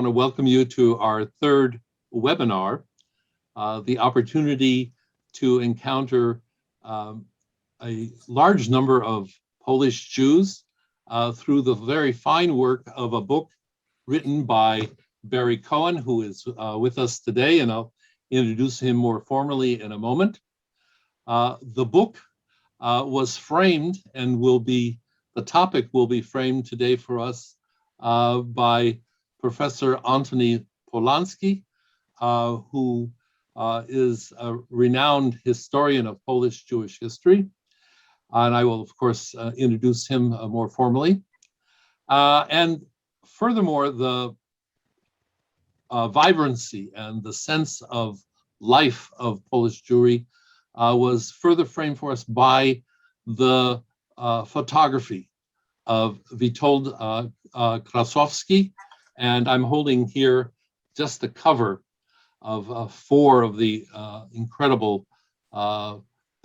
to welcome you to our third webinar, the opportunity to encounter a large number of Polish Jews through the very fine work of a book written by Barry Cohen, who is with us today, and I'll introduce him more formally in a moment. The book was framed and the topic will be framed today for us by Professor Antony Polonsky, who is a renowned historian of Polish Jewish history. And I will, of course, introduce him more formally. And furthermore, the vibrancy and the sense of life of Polish Jewry was further framed for us by the photography of Witold Krassowski. And I'm holding here just the cover of 4 of the incredible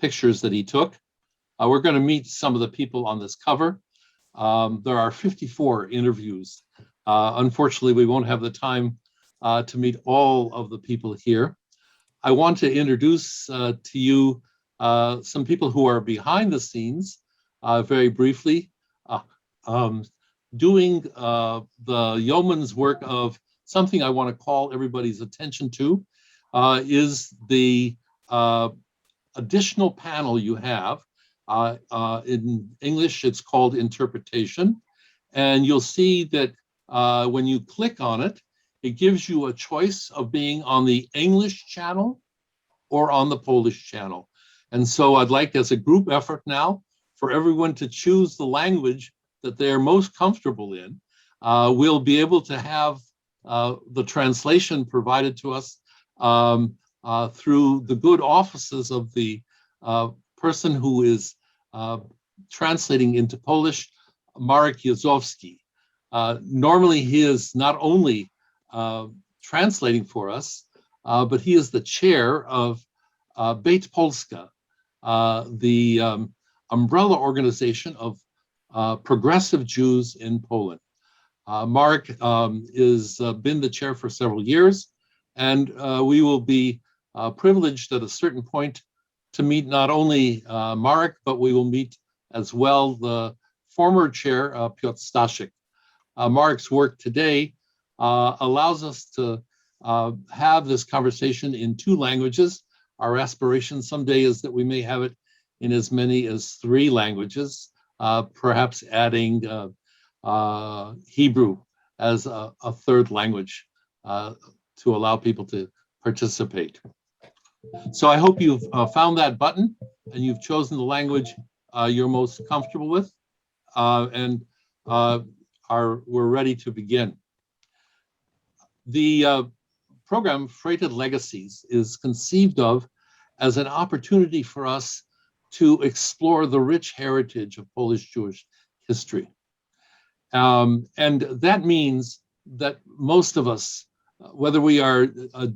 pictures that he took. We're going to meet some of the people on this cover. There are 54 interviews. Unfortunately, we won't have the time to meet all of the people here. I want to introduce to you some people who are behind the scenes very briefly, doing the yeoman's work of something I want to call everybody's attention to, is the additional panel you have. In English, it's called interpretation. And you'll see that when you click on it, it gives you a choice of being on the English channel or on the Polish channel. And so I'd like, as a group effort now, for everyone to choose the language that they're most comfortable in. We'll be able to have the translation provided to us through the good offices of the person who is translating into Polish, Marek Jozowski. Normally, he is not only translating for us, but he is the chair of Beit Polska, the umbrella organization of progressive Jews in Poland. Marek has been the chair for several years, and we will be privileged at a certain point to meet not only Marek, but we will meet as well the former chair, Piotr Staszek. Marek's work today allows us to have this conversation in 2 languages. Our aspiration someday is that we may have it in as many as 3 languages, perhaps adding Hebrew as a 3rd language to allow people to participate. So I hope you've found that button and you've chosen the language you're most comfortable with, and we're ready to begin. The program Freighted Legacies is conceived of as an opportunity for us to explore the rich heritage of Polish Jewish history. And that means that most of us, whether we are a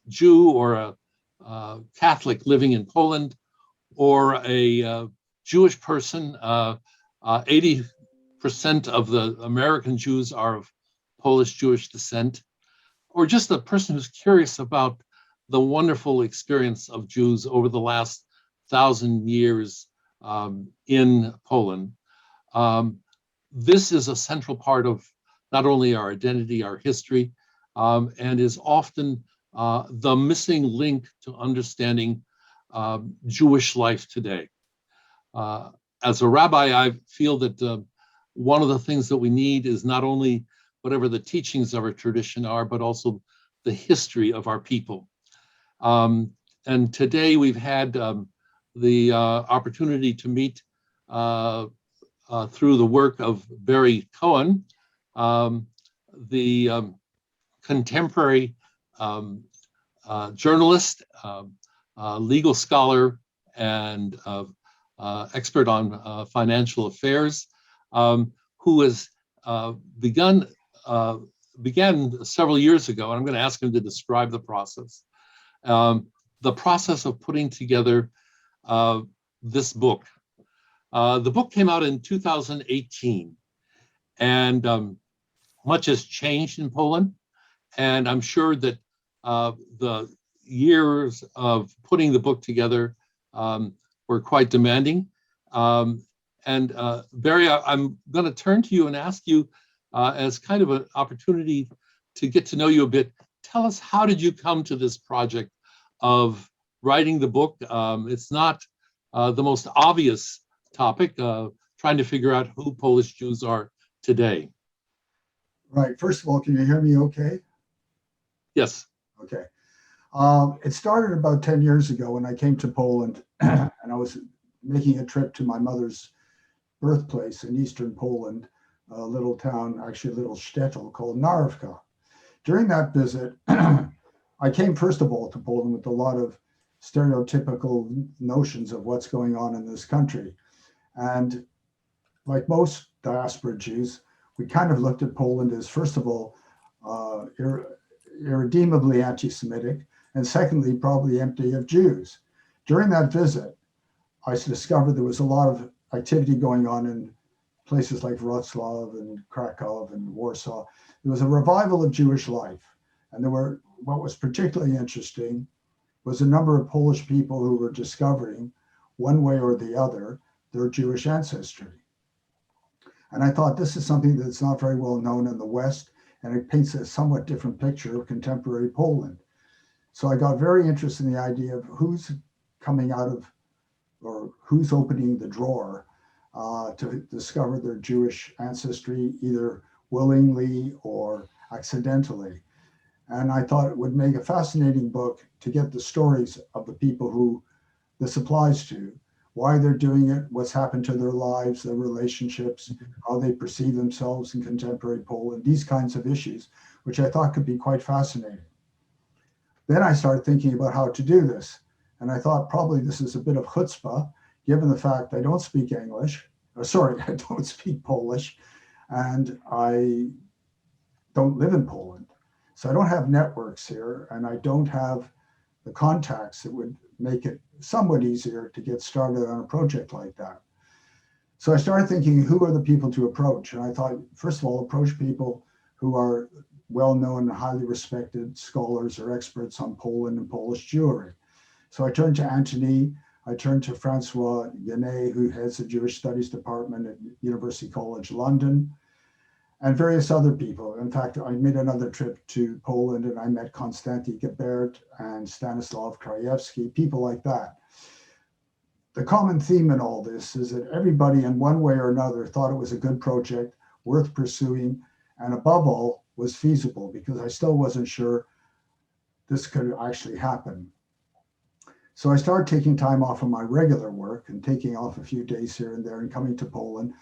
Jew or a Catholic living in Poland, or a Jewish person, 80% of the American Jews are of Polish Jewish descent, or just a person who's curious about the wonderful experience of Jews over the last 1,000 years in Poland. This is a central part of not only our identity, our history, and is often the missing link to understanding Jewish life today. As a rabbi, I feel that one of the things that we need is not only whatever the teachings of our tradition are, but also the history of our people. And today we've had the opportunity to meet through the work of Barry Cohen, the contemporary journalist, legal scholar, and expert on financial affairs, who has began several years ago, and I'm going to ask him to describe the process of putting together this book. The book came out in 2018, and much has changed in Poland. And I'm sure that the years of putting the book together were quite demanding. Barry, I'm going to turn to you and ask you, as kind of an opportunity to get to know you a bit, tell us, how did you come to this project of writing the book? It's not the most obvious topic, trying to figure out who Polish Jews are today. Right. First of all, can you hear me okay? Yes. Okay. It started about 10 years ago when I came to Poland and I was making a trip to my mother's birthplace in eastern Poland, a little town, actually a little shtetl called Narvka. During that visit, I came first of all to Poland with a lot of stereotypical notions of what's going on in this country. And like most diaspora Jews, we kind of looked at Poland as, first of all, irredeemably anti-Semitic, and secondly, probably empty of Jews. During that visit, I discovered there was a lot of activity going on in places like Wrocław and Krakow and Warsaw. There was a revival of Jewish life. And what was particularly interesting was a number of Polish people who were discovering, one way or the other, their Jewish ancestry. And I thought, this is something that's not very well known in the West, and it paints a somewhat different picture of contemporary Poland. So I got very interested in the idea of who's coming out of, or who's opening the drawer to discover their Jewish ancestry, either willingly or accidentally. And I thought it would make a fascinating book to get the stories of the people who this applies to, why they're doing it, what's happened to their lives, their relationships, how they perceive themselves in contemporary Poland, these kinds of issues, which I thought could be quite fascinating. Then I started thinking about how to do this. And I thought probably this is a bit of chutzpah, given the fact I don't speak English, I don't speak Polish, and I don't live in Poland. So I don't have networks here, and I don't have the contacts that would make it somewhat easier to get started on a project like that. So I started thinking, who are the people to approach? And I thought, first of all, approach people who are well-known and highly respected scholars or experts on Poland and Polish Jewry. So I turned to Antony, I turned to Francois Genet, who heads the Jewish Studies Department at University College London, and various other people. In fact, I made another trip to Poland and I met Konstanty Gebert and Stanislaw Krajewski, people like that. The common theme in all this is that everybody in one way or another thought it was a good project, worth pursuing, and above all, was feasible, because I still wasn't sure this could actually happen. So I started taking time off of my regular work and taking off a few days here and there and coming to Poland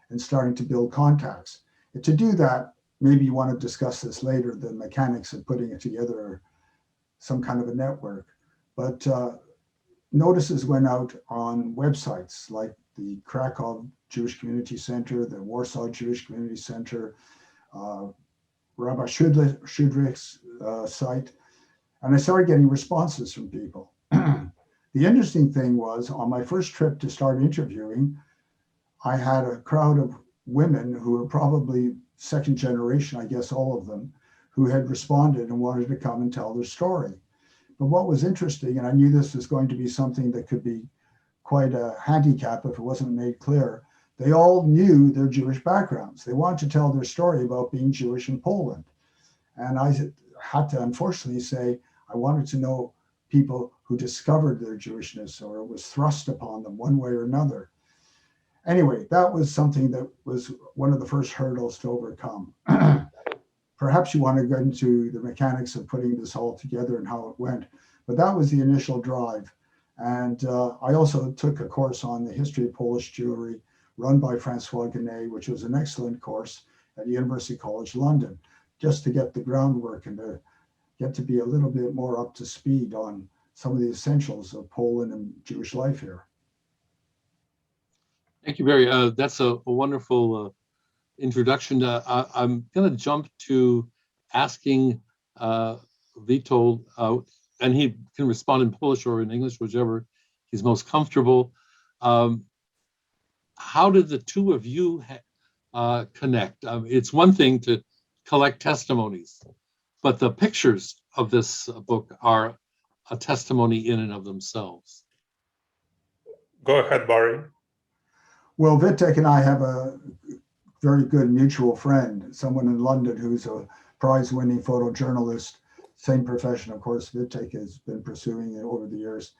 and starting to build contacts. And to do that, maybe you want to discuss this later, the mechanics of putting it together, some kind of a network. But notices went out on websites like the Krakow Jewish Community Center, the Warsaw Jewish Community Center, Rabbi Shudrich's site, and I started getting responses from people. The interesting thing was, on my first trip to start interviewing, I had a crowd of women who were probably second generation, I guess all of them, who had responded and wanted to come and tell their story. But what was interesting, and I knew this was going to be something that could be quite a handicap if it wasn't made clear, they all knew their Jewish backgrounds. They wanted to tell their story about being Jewish in Poland. And I had to unfortunately say, I wanted to know people who discovered their Jewishness, or it was thrust upon them one way or another. Anyway, that was something that was one of the first hurdles to overcome. Perhaps you want to get into the mechanics of putting this all together and how it went, but that was the initial drive. And I also took a course on the history of Polish Jewry run by Francois Genet, which was an excellent course at University College London, just to get the groundwork and to get to be a little bit more up to speed on some of the essentials of Poland and Jewish life here. Thank you, Barry. That's a wonderful introduction. I'm going to jump to asking Witold, and he can respond in Polish or in English, whichever he's most comfortable. How did the two of you connect? It's one thing to collect testimonies, but the pictures of this book are a testimony in and of themselves. Go ahead, Barry. Well, Witold and I have a very good mutual friend, someone in London who's a prize-winning photojournalist, same profession, of course, Witold has been pursuing it over the years.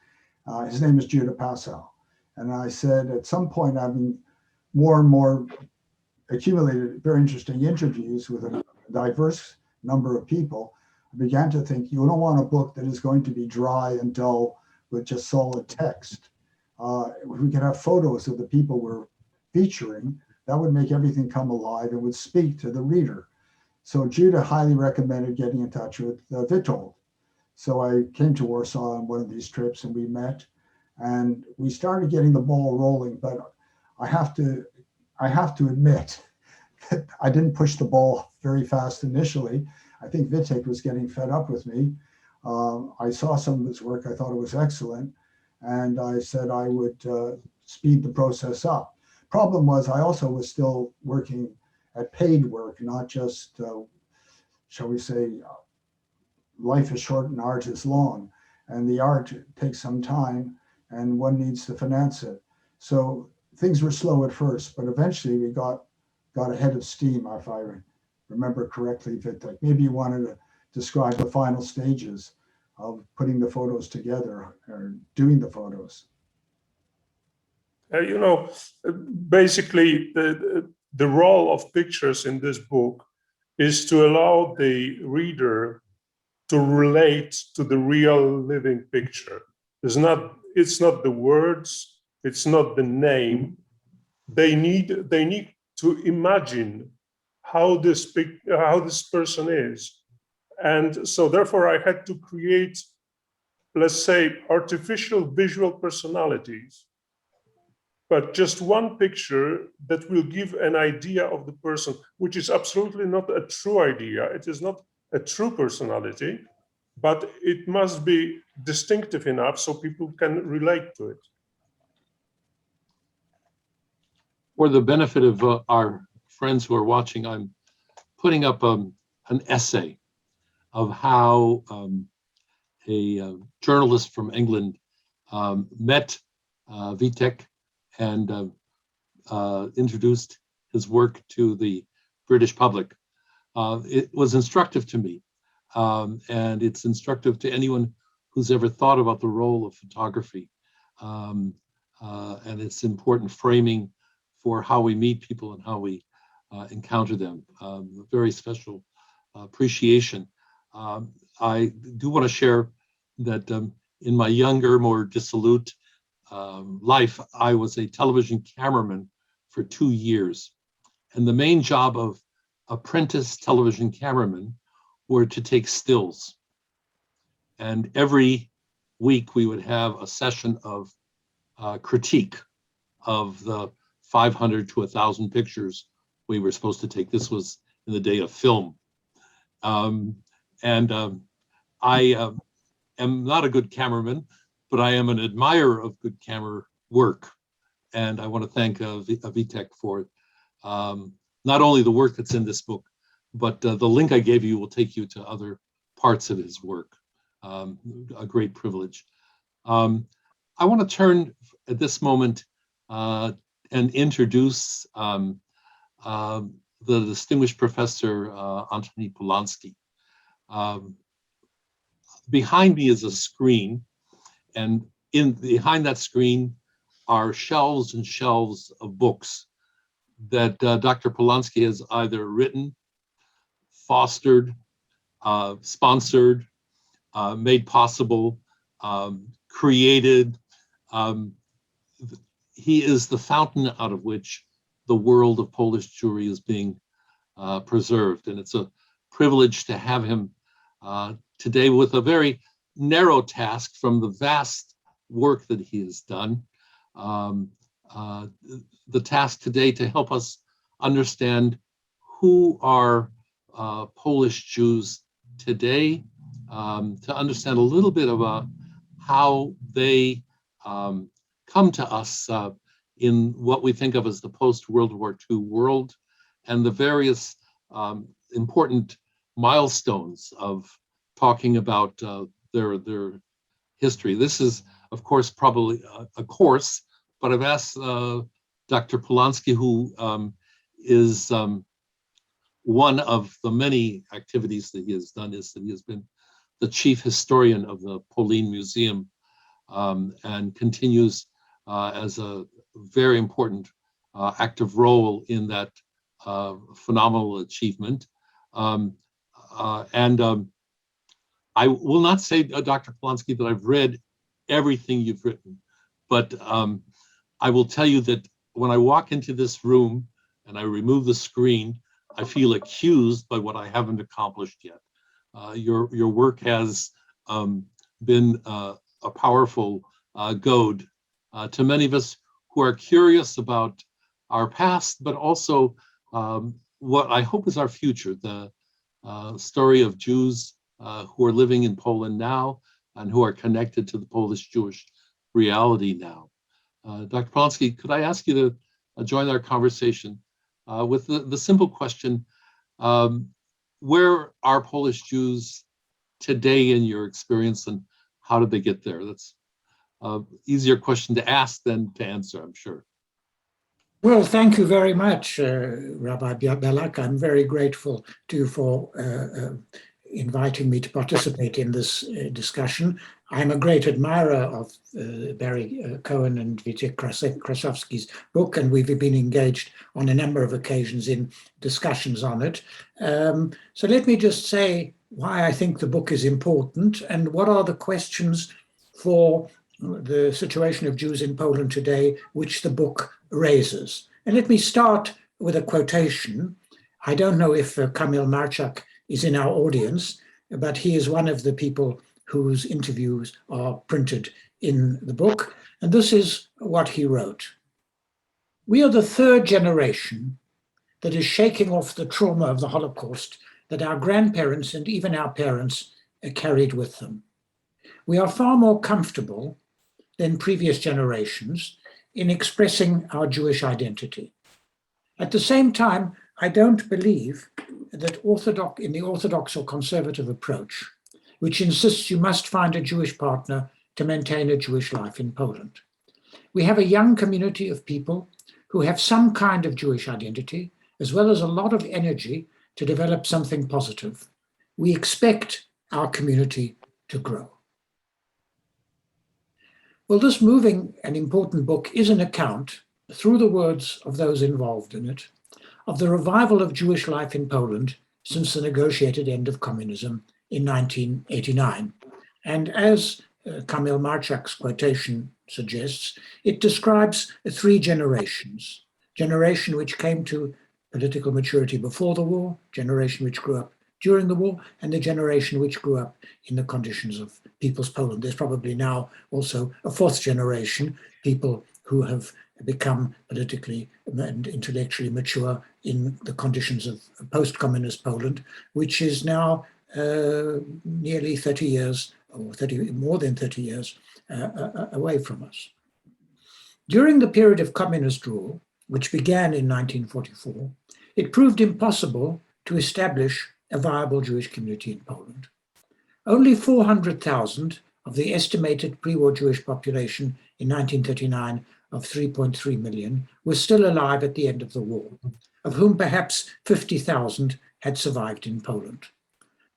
His name is Judah Passow. And I said, at some point, having more and more accumulated very interesting interviews with a diverse number of people, I began to think, you don't want a book that is going to be dry and dull with just solid text. If we could have photos of the people we're featuring, that would make everything come alive and would speak to the reader. So Judah highly recommended getting in touch with Witold. So I came to Warsaw on one of these trips and we met and we started getting the ball rolling, but I have to admit that I didn't push the ball very fast initially. I think Witold was getting fed up with me. I saw some of his work, I thought it was excellent, and I said I would speed the process up. Problem was I also was still working at paid work, not just, shall we say, life is short and art is long, and the art takes some time and one needs to finance it. So things were slow at first, but eventually we got ahead of steam, if I remember correctly, Witold. Maybe you wanted to describe the final stages of putting the photos together or doing the photos. Basically, the role of pictures in this book is to allow the reader to relate to the real living picture. It's not the words, it's not the name. They need to imagine how this person is. And so therefore I had to create, let's say, artificial visual personalities, but just one picture that will give an idea of the person, which is absolutely not a true idea. It is not a true personality, but it must be distinctive enough so people can relate to it. For the benefit of our friends who are watching, I'm putting up an essay of how a journalist from England met Witold and introduced his work to the British public. It was instructive to me, and it's instructive to anyone who's ever thought about the role of photography and its important framing for how we meet people and how we encounter them. A very special appreciation. I do want to share that in my younger, more dissolute life, I was a television cameraman for 2 years. And the main job of apprentice television cameramen were to take stills. And every week we would have a session of critique of the 500 to 1,000 pictures we were supposed to take. This was in the day of film. I am not a good cameraman, but I am an admirer of good camera work. And I want to thank Witold for not only the work that's in this book, but the link I gave you will take you to other parts of his work. A great privilege. I want to turn at this moment and introduce the distinguished professor, Antony Polonsky. Behind me is a screen, and behind that screen are shelves and shelves of books that Dr. Polonsky has either written, fostered, sponsored, made possible, created. He is the fountain out of which the world of Polish Jewry is being preserved. And it's a privilege to have him today with a very narrow task from the vast work that he has done. The task today to help us understand who are Polish Jews today, to understand a little bit about how they come to us in what we think of as the post-World War II world, and the various important milestones of talking about their history. This is, of course, probably a course, but I've asked Dr. Polanski, who is one of the many activities that he has done, is that he has been the chief historian of the POLIN Museum and continues as a very important active role in that phenomenal achievement. I will not say, Dr. Polonsky, that I've read everything you've written, but I will tell you that when I walk into this room and I remove the screen, I feel accused by what I haven't accomplished yet. Your work has been a powerful goad to many of us who are curious about our past, but also what I hope is our future, the story of Jews who are living in Poland now and who are connected to the Polish Jewish reality now. Dr. Polonsky, could I ask you to join our conversation with the simple question, where are Polish Jews today in your experience, and how did they get there? That's an easier question to ask than to answer, I'm sure. Well, thank you very much, Rabbi Bialak. I'm very grateful to you for inviting me to participate in this discussion. I'm a great admirer of Barry Cohen and Witold Krassowski's book, and we've been engaged on a number of occasions in discussions on it. So let me just say why I think the book is important and what are the questions for the situation of Jews in Poland today, which the book raises. And let me start with a quotation. I don't know if Kamil Marczak is in our audience, but he is one of the people whose interviews are printed in the book. And this is what he wrote. We are the third generation that is shaking off the trauma of the Holocaust that our grandparents and even our parents carried with them. We are far more comfortable than previous generations in expressing our Jewish identity. At the same time, I don't believe that in the Orthodox or conservative approach, which insists you must find a Jewish partner to maintain a Jewish life in Poland. We have a young community of people who have some kind of Jewish identity, as well as a lot of energy to develop something positive. We expect our community to grow. Well, this moving and important book is an account, through the words of those involved in it, of the revival of Jewish life in Poland since the negotiated end of communism in 1989. And as Kamil Marczak's quotation suggests, it describes three generations. Generation which came to political maturity before the war, generation which grew up during the war, and the generation which grew up in the conditions of people's Poland. There's probably now also a fourth generation, people who have become politically and intellectually mature in the conditions of post-communist Poland, which is now nearly 30 years, or more than 30 years away from us. During the period of communist rule, which began in 1944, it proved impossible to establish a viable Jewish community in Poland. Only 400,000 of the estimated pre-war Jewish population in 1939 of 3.3 million were still alive at the end of the war, of whom perhaps 50,000 had survived in Poland.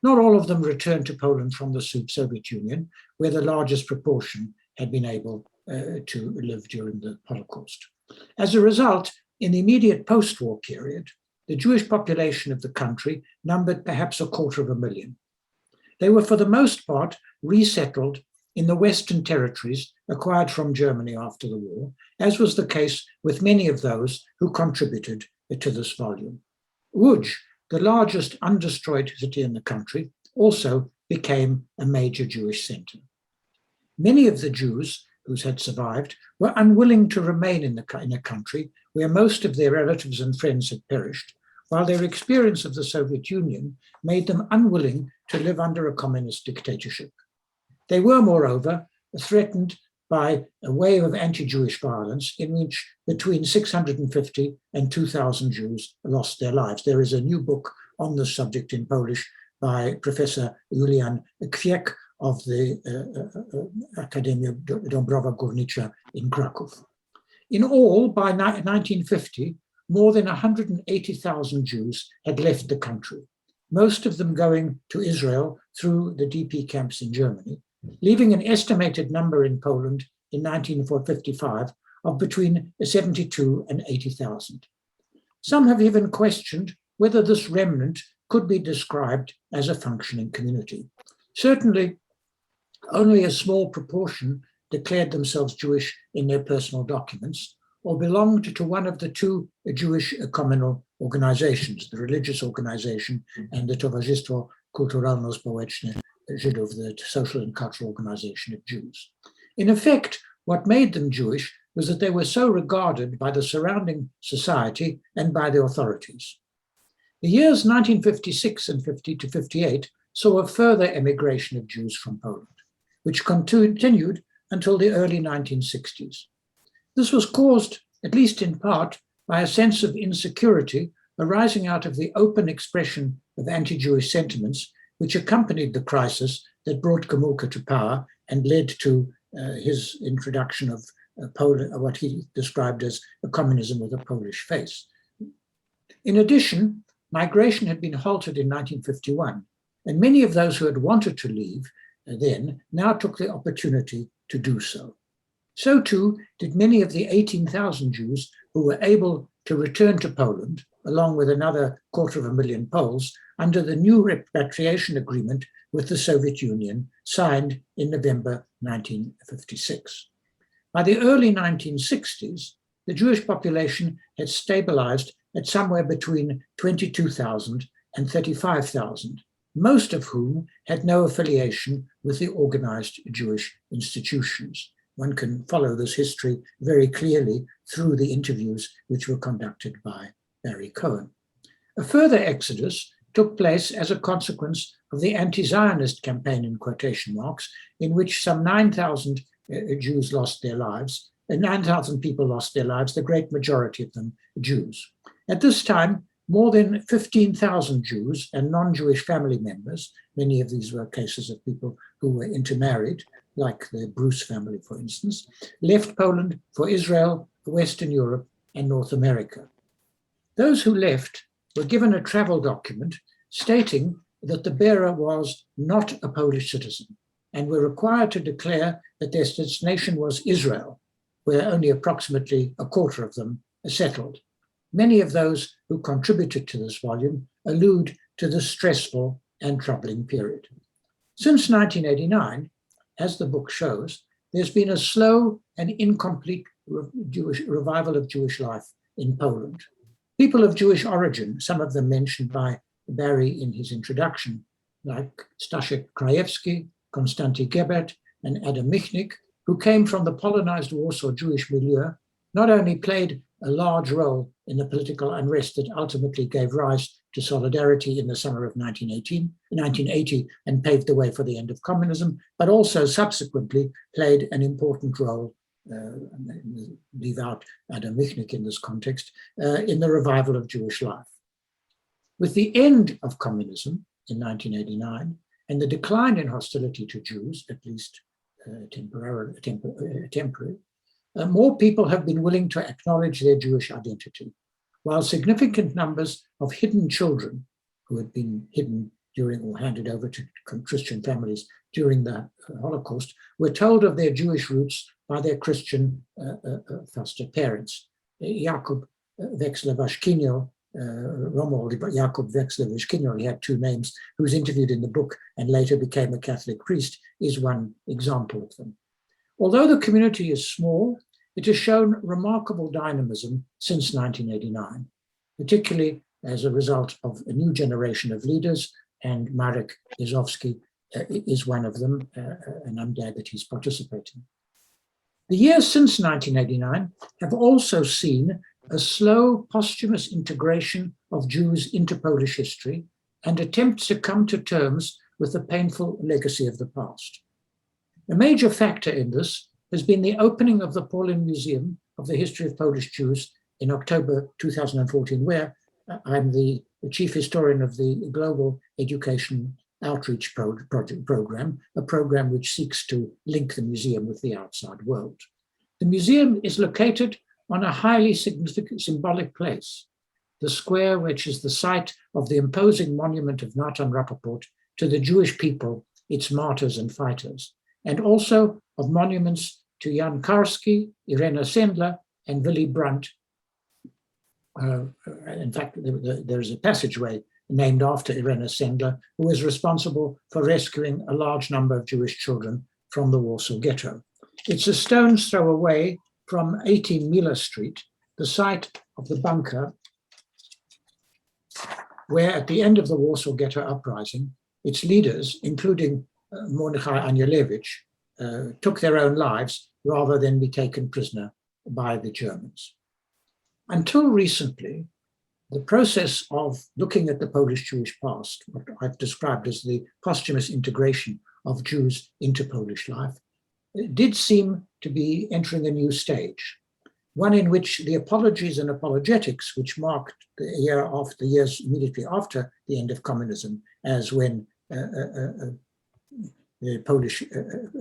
Not all of them returned to Poland from the Soviet Union, where the largest proportion had been able to live during the Holocaust. As a result, in the immediate post-war period, the Jewish population of the country numbered perhaps 250,000. They were for the most part resettled in the Western territories acquired from Germany after the war, as was the case with many of those who contributed to this volume. Łódź, the largest undestroyed city in the country, also became a major Jewish center. Many of the Jews who had survived were unwilling to remain in a country where most of their relatives and friends had perished, while their experience of the Soviet Union made them unwilling to live under a communist dictatorship. They were, moreover, threatened by a wave of anti-Jewish violence in which between 650 and 2,000 Jews lost their lives. There is a new book on this subject in Polish by Professor Julian Kwiek of the Akademia Dąbrowa Górnicza in Krakow. In all, by 1950, more than 180,000 Jews had left the country, most of them going to Israel through the DP camps in Germany, leaving an estimated number in Poland in 1955 of between 72 and 80,000. Some have even questioned whether this remnant could be described as a functioning community. Certainly, only a small proportion declared themselves Jewish in their personal documents or belonged to one of the two Jewish communal organizations, the religious organization and the Towarzystwo Kulturalno-Społeczne Żydów, the social and cultural organization of Jews. In effect, what made them Jewish was that they were so regarded by the surrounding society and by the authorities. The years 1956 and 50 to 58 saw a further emigration of Jews from Poland, which continued until the early 1960s. This was caused, at least in part, by a sense of insecurity arising out of the open expression of anti-Jewish sentiments which accompanied the crisis that brought Gomulka to power and led to his introduction of what he described as a communism with a Polish face. In addition, migration had been halted in 1951, and many of those who had wanted to leave then now took the opportunity to do so. So too did many of the 18,000 Jews who were able to return to Poland, along with another 250,000 Poles, under the new repatriation agreement with the Soviet Union signed in November 1956. By the early 1960s, the Jewish population had stabilized at somewhere between 22,000 and 35,000, most of whom had no affiliation with the organized Jewish institutions. One can follow this history very clearly through the interviews which were conducted by Barry Cohen. A further exodus took place as a consequence of the anti-Zionist campaign, in quotation marks, in which some 9,000 Jews lost their lives, and 9,000 people lost their lives, the great majority of them Jews. At this time, more than 15,000 Jews and non-Jewish family members, many of these were cases of people who were intermarried, like the Bruce family, for instance, left Poland for Israel, Western Europe, and North America. Those who left were given a travel document stating that the bearer was not a Polish citizen and were required to declare that their destination was Israel, where only approximately a quarter of them are settled. Many of those who contributed to this volume allude to this stressful and troubling period. Since 1989, as the book shows, there's been a slow and incomplete revival of Jewish life in Poland. People of Jewish origin, some of them mentioned by Barry in his introduction, like Staszek Krajewski, Konstanty Gebert, and Adam Michnik, who came from the Polonized Warsaw Jewish milieu, not only played a large role in the political unrest that ultimately gave rise to solidarity in the summer of 1980 and paved the way for the end of communism, but also subsequently played an important role, leave out Adam Michnik in this context, in the revival of Jewish life. With the end of communism in 1989 and the decline in hostility to Jews, at least temporary, more people have been willing to acknowledge their Jewish identity, while significant numbers of hidden children who had been hidden during or handed over to Christian families during the Holocaust were told of their Jewish roots by their Christian foster parents. Jakub Wexler-Waszkieniel, Romuald Jakub Wexler-Waszkieniel, he had two names, who was interviewed in the book and later became a Catholic priest, is one example of them. Although the community is small, it has shown remarkable dynamism since 1989, particularly as a result of a new generation of leaders, and Marek Jezowski is one of them, and I'm glad that he's participating. The years since 1989 have also seen a slow posthumous integration of Jews into Polish history and attempts to come to terms with the painful legacy of the past. A major factor in this has been the opening of the POLIN Museum of the History of Polish Jews in October 2014, where, I'm the chief historian of the Global Education Outreach Program, a program which seeks to link the museum with the outside world. The museum is located on a highly significant symbolic place, the square which is the site of the imposing monument of Nathan Rappaport to the Jewish people, its martyrs and fighters, and also of monuments to Jan Karski, Irena Sendler, and Willy Brandt. In fact, there's a passageway named after Irena Sendler, who was responsible for rescuing a large number of Jewish children from the Warsaw Ghetto. It's a stone's throw away from 18 Miller Street, the site of the bunker, where at the end of the Warsaw Ghetto uprising, its leaders, including Mordechai Anielewicz, took their own lives rather than be taken prisoner by the Germans. Until recently, the process of looking at the Polish-Jewish past, what I've described as the posthumous integration of Jews into Polish life, did seem to be entering a new stage, one in which the apologies and apologetics, which marked the years immediately after the end of communism, as when the Polish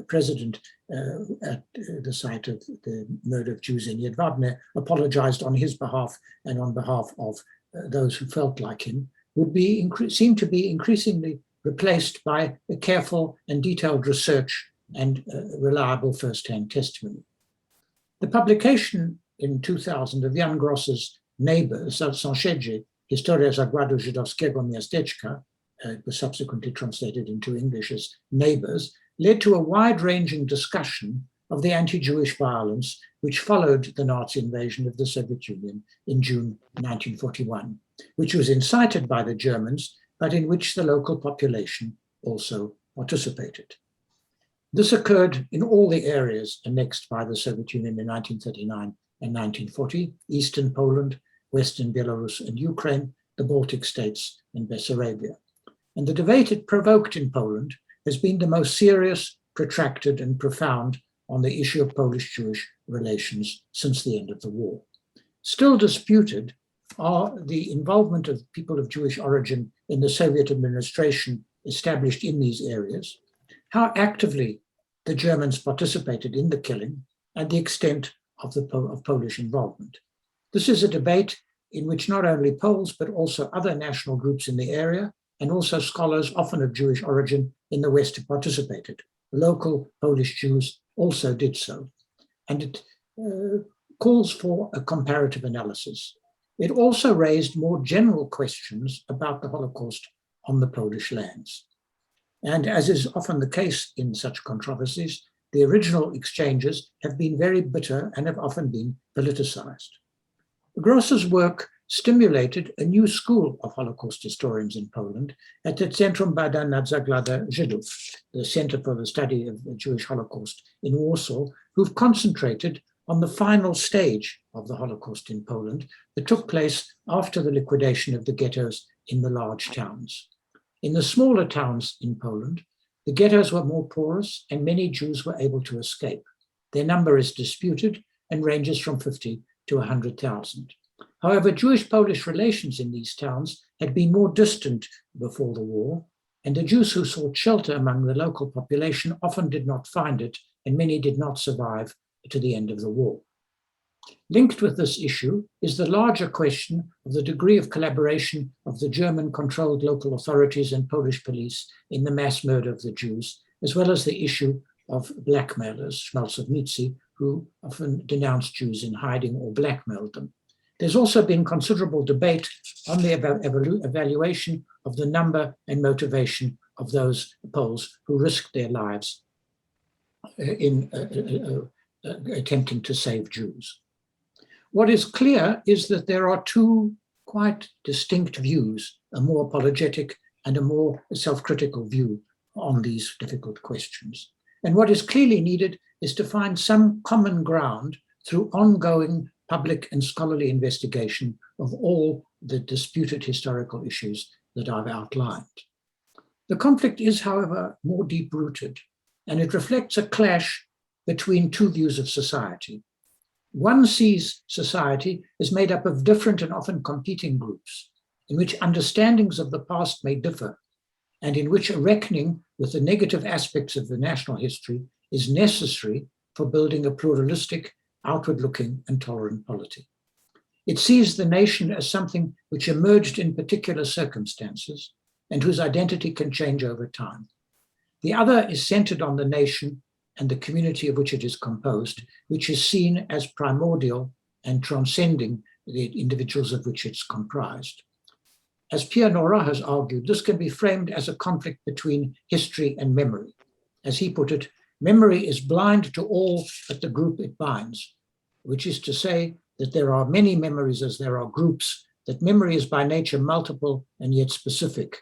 president at the site of the murder of Jews in Jedwabne apologized on his behalf and on behalf of those who felt like him, would be seem to be increasingly replaced by a careful and detailed research and reliable first-hand testimony. The publication in 2000 of Jan Gross's Neighbors, Sąsiedzi, Historia Zagładu Żydowskiego Miasteczka, was subsequently translated into English as Neighbors, led to a wide-ranging discussion of the anti-Jewish violence which followed the Nazi invasion of the Soviet Union in June 1941, which was incited by the Germans, but in which the local population also participated. This occurred in all the areas annexed by the Soviet Union in 1939 and 1940, Eastern Poland, Western Belarus and Ukraine, the Baltic states and Bessarabia. And the debate it provoked in Poland has been the most serious, protracted and profound on the issue of Polish-Jewish relations since the end of the war. Still disputed are the involvement of people of Jewish origin in the Soviet administration established in these areas, how actively the Germans participated in the killing, and the extent of Polish involvement. This is a debate in which not only Poles, but also other national groups in the area, and also scholars often of Jewish origin in the West have participated. Local Polish Jews also did so. And it calls for a comparative analysis. It also raised more general questions about the Holocaust on the Polish lands. And as is often the case in such controversies, the original exchanges have been very bitter and have often been politicized. Gross's work stimulated a new school of Holocaust historians in Poland at the Centrum Badań nad Zagładą Żydów, the Center for the Study of the Jewish Holocaust in Warsaw, who've concentrated on the final stage of the Holocaust in Poland that took place after the liquidation of the ghettos in the large towns. In the smaller towns in Poland, the ghettos were more porous and many Jews were able to escape. Their number is disputed and ranges from 50 to 100,000. However, Jewish-Polish relations in these towns had been more distant before the war, and the Jews who sought shelter among the local population often did not find it, and many did not survive to the end of the war. Linked with this issue is the larger question of the degree of collaboration of the German-controlled local authorities and Polish police in the mass murder of the Jews, as well as the issue of blackmailers, schmalzownicy, who often denounced Jews in hiding or blackmailed them. There's also been considerable debate on the evaluation of the number and motivation of those Poles who risked their lives in attempting to save Jews. What is clear is that there are two quite distinct views, a more apologetic and a more self-critical view on these difficult questions. And what is clearly needed is to find some common ground through ongoing public and scholarly investigation of all the disputed historical issues that I've outlined. The conflict is, however, more deep-rooted, and it reflects a clash between two views of society. One sees society as made up of different and often competing groups, in which understandings of the past may differ, and in which a reckoning with the negative aspects of the national history is necessary for building a pluralistic, outward-looking, and tolerant polity. It sees the nation as something which emerged in particular circumstances and whose identity can change over time. The other is centered on the nation and the community of which it is composed, which is seen as primordial and transcending the individuals of which it's comprised. As Pierre Nora has argued, this can be framed as a conflict between history and memory. As he put it, memory is blind to all but the group it binds, which is to say that there are many memories as there are groups, that memory is by nature multiple and yet specific,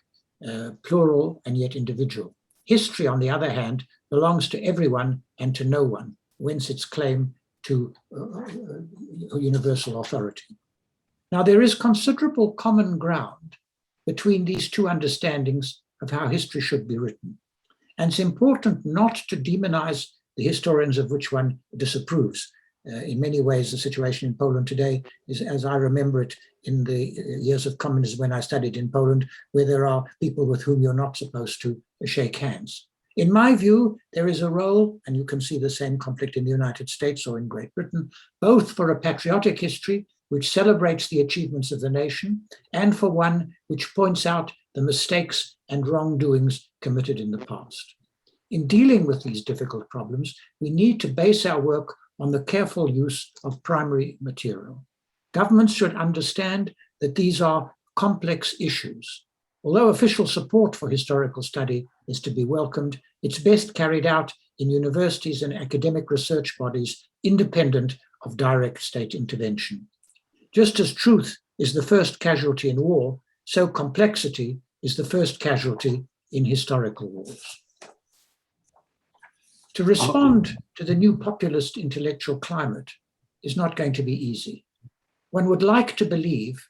plural and yet individual. History, on the other hand, belongs to everyone and to no one, whence its claim to universal authority. Now, there is considerable common ground between these two understandings of how history should be written. And it's important not to demonize the historians of which one disapproves. In many ways, the situation in Poland today is, as I remember it, in the years of communism when I studied in Poland, where there are people with whom you're not supposed to shake hands. In my view, there is a role, and you can see the same conflict in the United States or in Great Britain, both for a patriotic history which celebrates the achievements of the nation, and for one which points out the mistakes and wrongdoings committed in the past. In dealing with these difficult problems, we need to base our work on the careful use of primary material. Governments should understand that these are complex issues. Although official support for historical study is to be welcomed, it's best carried out in universities and academic research bodies independent of direct state intervention. Just as truth is the first casualty in war, so complexity is the first casualty in historical wars. To respond to the new populist intellectual climate is not going to be easy. One would like to believe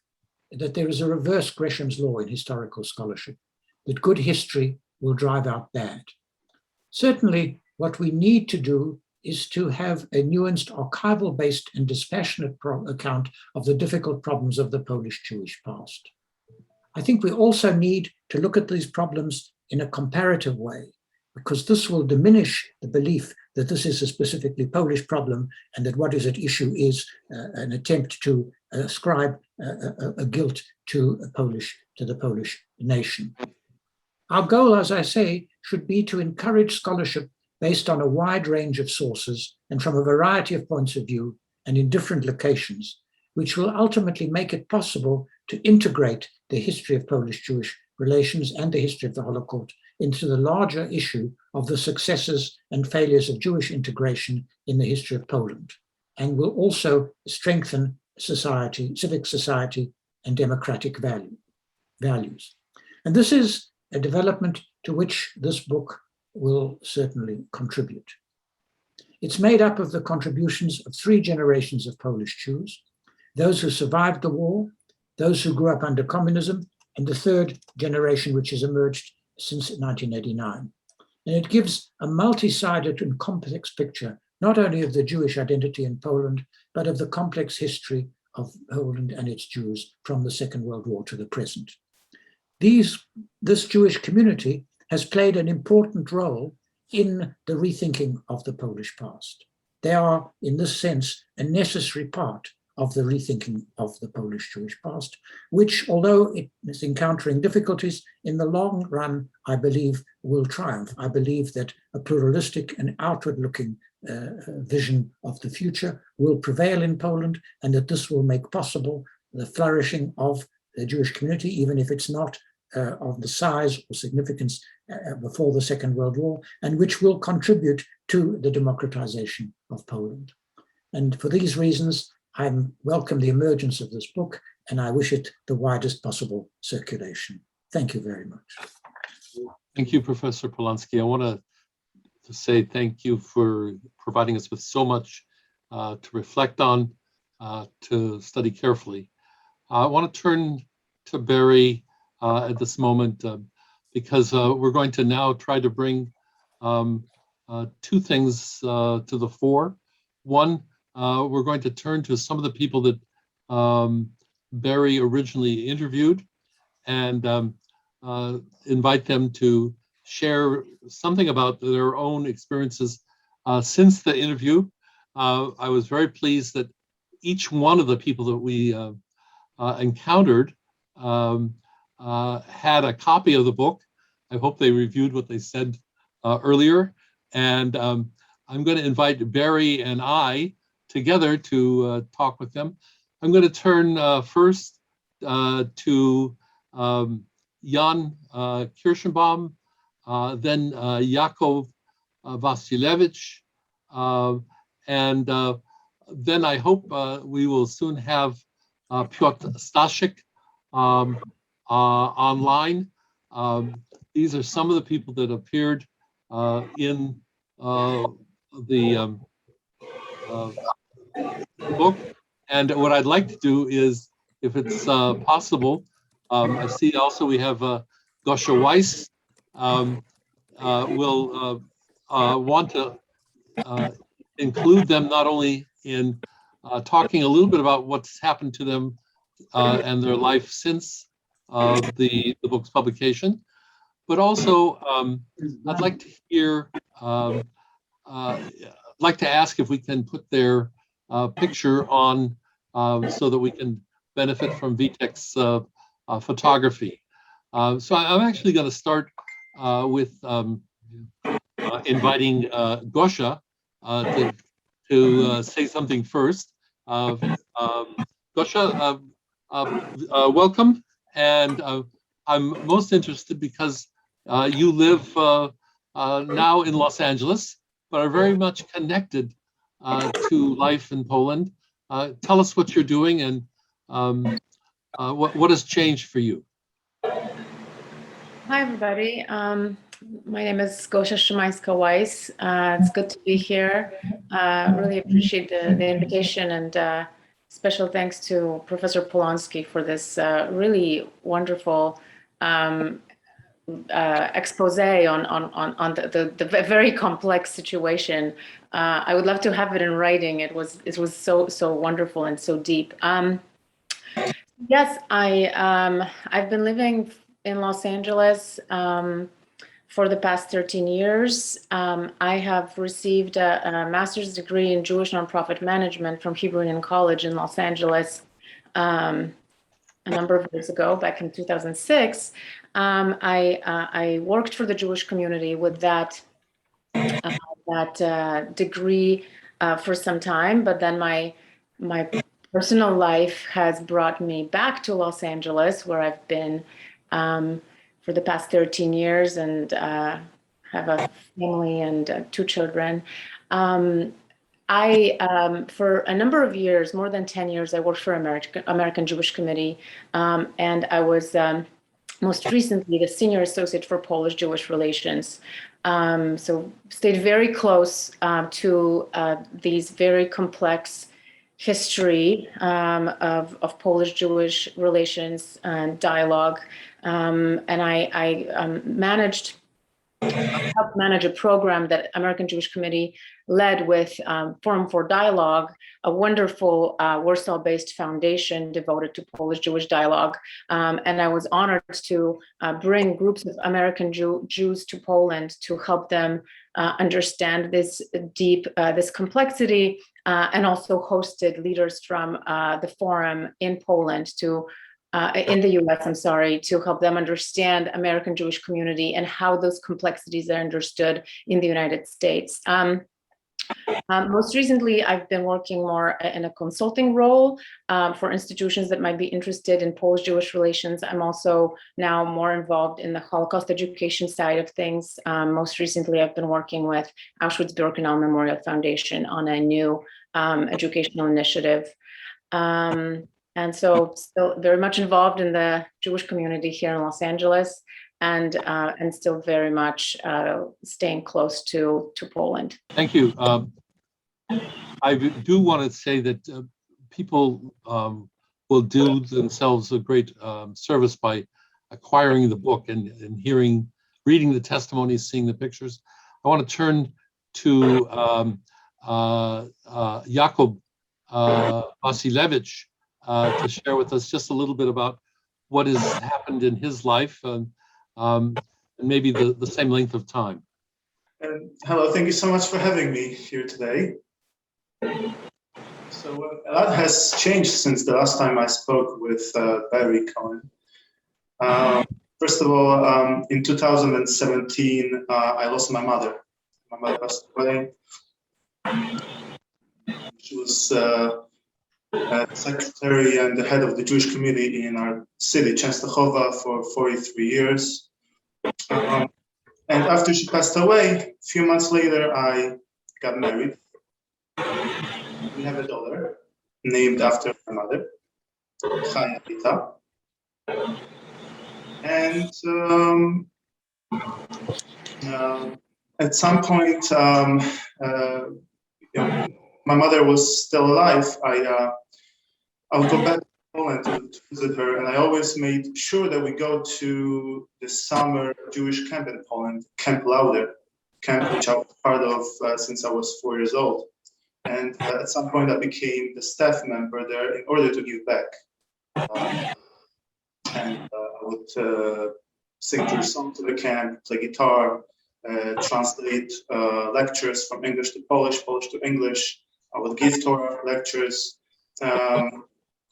that there is a reverse Gresham's law in historical scholarship, that good history will drive out bad. Certainly, what we need to do is to have a nuanced, archival-based and dispassionate account of the difficult problems of the Polish Jewish past. I think we also need to look at these problems in a comparative way, because this will diminish the belief that this is a specifically Polish problem and that what is at issue is an attempt to ascribe a guilt to the Polish nation. Our goal, as I say, should be to encourage scholarship based on a wide range of sources and from a variety of points of view and in different locations, which will ultimately make it possible to integrate the history of Polish-Jewish relations and the history of the Holocaust into the larger issue of the successes and failures of Jewish integration in the history of Poland, and will also strengthen society, civic society, and democratic values. And this is a development to which this book will certainly contribute. It's made up of the contributions of 3 generations of Polish Jews, those who survived the war, those who grew up under communism, and the 3rd generation which has emerged since 1989. And it gives a multi-sided and complex picture, not only of the Jewish identity in Poland, but of the complex history of Poland and its Jews from the Second World War to the present. This Jewish community has played an important role in the rethinking of the Polish past. They are, in this sense, a necessary part of the rethinking of the Polish Jewish past, which, although it is encountering difficulties, in the long run, I believe, will triumph. I believe that a pluralistic and outward-looking vision of the future will prevail in Poland, and that this will make possible the flourishing of the Jewish community, even if it's not of the size or significance before the Second World War, and which will contribute to the democratization of Poland. And for these reasons, I welcome the emergence of this book, and I wish it the widest possible circulation. Thank you very much. Thank you, Professor Polonsky. I want to say thank you for providing us with so much to reflect on, to study carefully. I want to turn to Barry at this moment because we're going to now try to bring 2 things to the fore. One, we're going to turn to some of the people that Barry originally interviewed, and invite them to share something about their own experiences since the interview. I was very pleased that each one of the people that we encountered had a copy of the book. I hope they reviewed what they said earlier. And I'm going to invite Barry and I together to talk with them. I'm going to turn first to Jan Kirschenbaum, then Jakov Vasilevich, and then I hope we will soon have Piotr Stashik online. These are some of the people that appeared in the book. And what I'd like to do is, if it's possible, I see also we have Gosha Weiss will want to include them not only in talking a little bit about what's happened to them and their life since the book's publication, but also I'd like to hear, like to ask if we can put their picture on so that we can benefit from Vitek's photography. So I'm actually going to start with inviting Gosha to say something first. Gosha, welcome. And I'm most interested because you live now in Los Angeles, but are very much connected to life in Poland. Tell us what you're doing and what has changed for you. Hi, everybody. My name is Gosha Shmiska Weiss. It's good to be here. Really appreciate the invitation, and special thanks to Professor Polonsky for this really wonderful expose on the very complex situation. I would love to have it in writing. It was so wonderful and so deep. Yes, I've been living in Los Angeles for the past 13 years. I have received a master's degree in Jewish nonprofit management from Hebrew Union College in Los Angeles a number of years ago, back in 2006. I worked for the Jewish community with that degree for some time, but then my personal life has brought me back to Los Angeles, where I've been for the past 13 years and have a family and 2 children. For a number of years, more than 10 years, I worked for American Jewish Committee, and I was most recently the Senior Associate for Polish Jewish Relations. So stayed very close to these very complex history of Polish-Jewish relations and dialogue. And I helped manage a program that American Jewish Committee led with Forum for Dialogue, a wonderful Warsaw-based foundation devoted to Polish-Jewish dialogue. And I was honored to bring groups of American Jews to Poland to help them understand this this complexity, and also hosted leaders from the forum in Poland in the US, I'm sorry, to help them understand American Jewish community and how those complexities are understood in the United States. Most recently, I've been working more in a consulting role for institutions that might be interested in Polish-Jewish relations. I'm also now more involved in the Holocaust education side of things. Most recently, I've been working with Auschwitz-Birkenau Memorial Foundation on a new educational initiative. And so still very much involved in the Jewish community here in Los Angeles, and still very much staying close to Poland. Thank you. I do want to say that people will do themselves a great service by acquiring the book and reading the testimonies, seeing the pictures. I want to turn to Jakub Vasilevich to share with us just a little bit about what has happened in his life, and maybe the same length of time. Hello, thank you so much for having me here today. So a lot has changed since the last time I spoke with Barry Cohen. First of all, in 2017, I lost my mother. My mother passed away. She was secretary and the head of the Jewish community in our city, Częstochowa, for 43 years. And after she passed away, a few months later, I got married. We have a daughter named after my mother, Chaya. And at some point, my mother was still alive. I would go back to Poland to visit her, and I always made sure that we go to the summer Jewish camp in Poland, Camp Lauder, camp which I was part of since I was 4 years old. And at some point, I became the staff member there in order to give back. I would sing Jewish songs to the camp, play guitar, translate lectures from English to Polish, Polish to English. I would give Torah lectures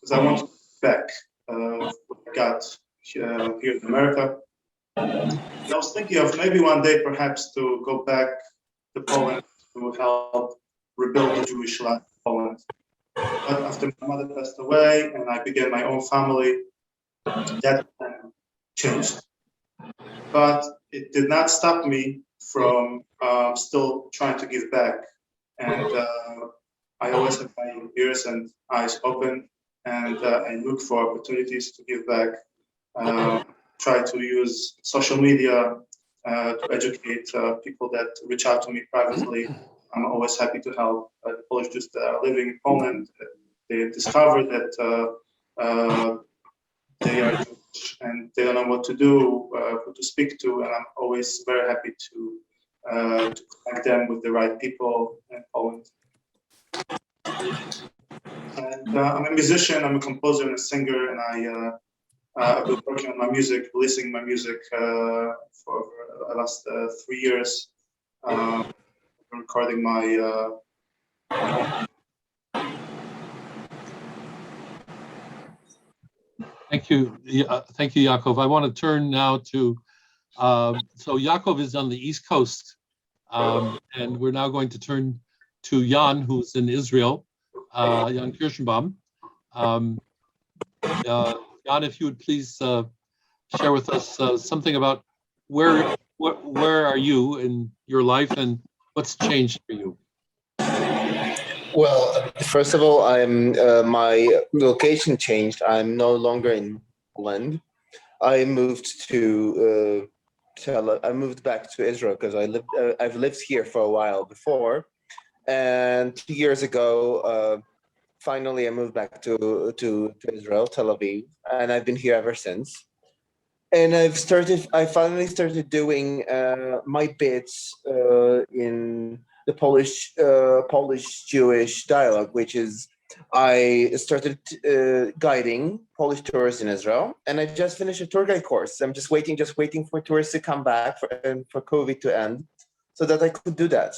because I wanted to give back what I got here in America. And I was thinking of maybe one day perhaps to go back to Poland to help rebuild the Jewish life in Poland. But after my mother passed away and I began my own family, that plan changed. But it did not stop me from still trying to give back. And I always have my ears and eyes open, and I look for opportunities to give back. Try to use social media to educate people that reach out to me privately. I'm always happy to help the Polish Jews that are living in Poland. They discover that they are Jewish and they don't know what to do, who to speak to, and I'm always very happy to connect them with the right people in Poland. And I'm a musician, I'm a composer and a singer, and I've been working on my music, releasing my music for the last 3 years. Recording my Thank you, Yaakov. I want to turn now to, so Yaakov is on the East Coast, and we're now going to turn to Jan, who's in Israel, Jan Kirschenbaum. Jan, if you would please share with us something about where are you in your life and what's changed for you? Well, first of all, my location changed. I'm no longer in Poland. I moved back to Israel because I've lived here for a while before, and 2 years ago, finally I moved back to Israel, Tel Aviv, and I've been here ever since. And I finally started doing my bits in the Polish Jewish dialogue, which is I started guiding Polish tourists in Israel, and I just finished a tour guide course. I'm just waiting for tourists to come back and for COVID to end, so that I could do that.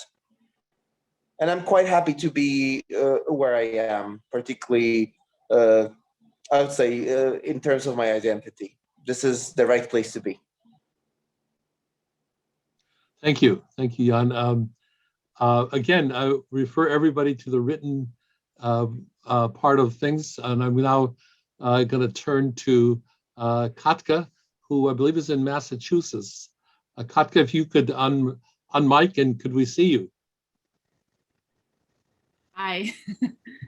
And I'm quite happy to be where I am, particularly I would say in terms of my identity. This is the right place to be. Thank you, Jan. Again, I refer everybody to the written part of things, and I'm now going to turn to Katka, who I believe is in Massachusetts. Katka, if you could unmic, and could we see you? Hi.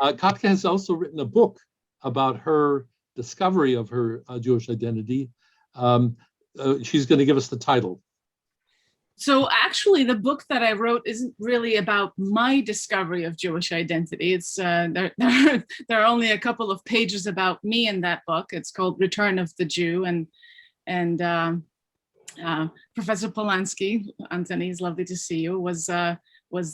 Katka has also written a book about her discovery of her Jewish identity. She's going to give us the title. So actually, the book that I wrote isn't really about my discovery of Jewish identity. It's there are only a couple of pages about me in that book. It's called Return of the Jew, and Professor Polanski, Antony, it's lovely to see you, was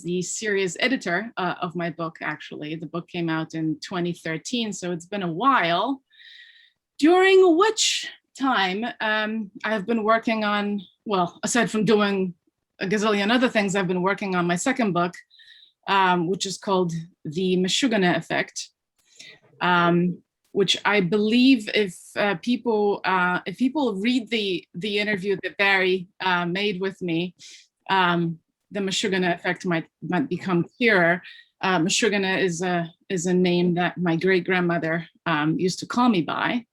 the series editor of my book. Actually, the book came out in 2013, so it's been a while. during which time I've been working on, well, aside from doing a gazillion other things, I've been working on my second book, which is called The Meshuggah Effect, which I believe if people read the interview that Barry made with me, the Meshuggah Effect might become clearer. Meshuggah is a name that my great grandmother used to call me by,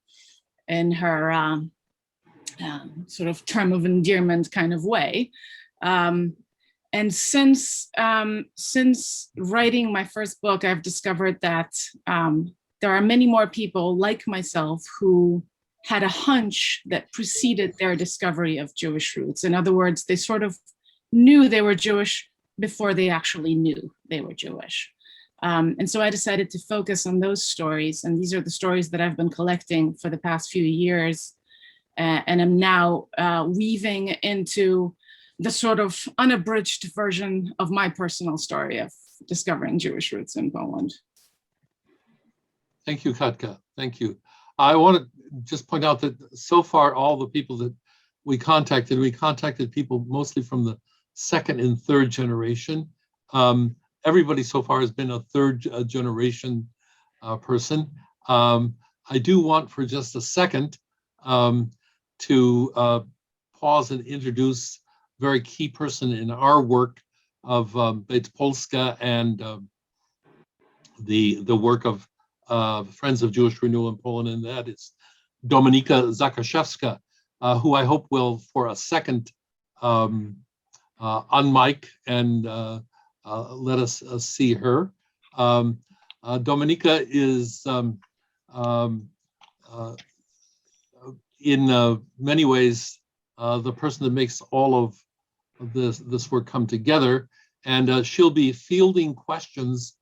in her sort of term of endearment kind of way. And since writing my first book, I've discovered that there are many more people like myself who had a hunch that preceded their discovery of Jewish roots. In other words, they sort of knew they were Jewish before they actually knew they were Jewish. And so I decided to focus on those stories. And these are the stories that I've been collecting for the past few years. And I'm now weaving into the sort of unabridged version of my personal story of discovering Jewish roots in Poland. Thank you, Katka. Thank you. I want to just point out that so far, all the people that we contacted people mostly from the second and third generation. Everybody so far has been a third generation person. I do want for just a second to pause and introduce a very key person in our work of Beit Polska and the work of Friends of Jewish Renewal in Poland, and that is Dominika Zakaszewska, who I hope will for a second unmic and let us see her. Dominika is in many ways the person that makes all of this work come together, and she'll be fielding questions